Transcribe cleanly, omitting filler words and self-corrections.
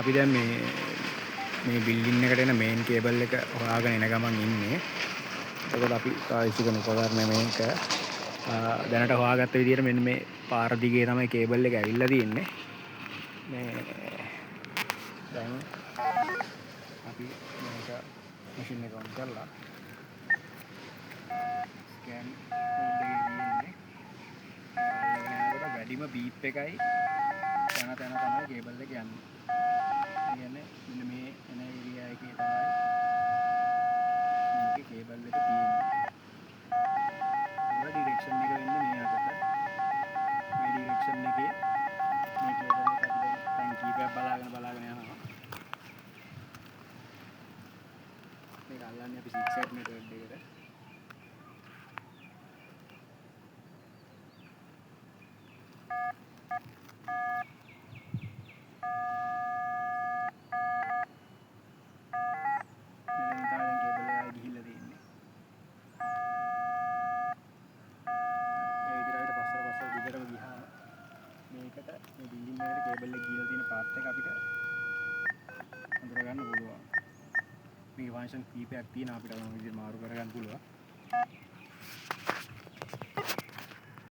අපි දැන් මේ බිල්ඩින් එකට එන මේන් කේබල් එක හොයාගෙන එන ගමන් ඉන්නේ. එතකොට අපි පාවිච්චි කරන උපකරණ මේක දැනට හොයාගත්ත විදිහට මෙන්න මේ පාර දිගේ තමයි කේබල් එක ඇවිල්ලා තියෙන්නේ. මේ දැන් අපි මේක මැෂින් එක ඔන් කරලා ස්කෑන් කෝඩ් එකේ තියෙන්නේ. වැඩිම බීප් එකයි තන තමයි කේබල් එක යන්නේ. ඒ කියන්නේ මෙන්න මේ එන ඒරියා එකේ තමයි මේකේ කේබල් එක තියෙන්නේ. ඒ ඩිරෙක්ෂන් එක වෙන්නේ මේ අතට. මේ ඩිරෙක්ෂන් එකේ මේ කේබල් එක අපි දැන් කීපයක් බලාගෙන යනවා. මේක අල්ලන්නේ අපි 6 මෙතඩ් එකට. මේ බිල්ඩින් එකට කේබල් එක ගිහලා තියෙන පාත් එක අපිට අඳුර ගන්න පුළුවන්. මේ ෆන්ක්ෂන් කීපයක් තියෙනවා අපිට මොන විදිහට මාරු කරගන්න පුළුවන්.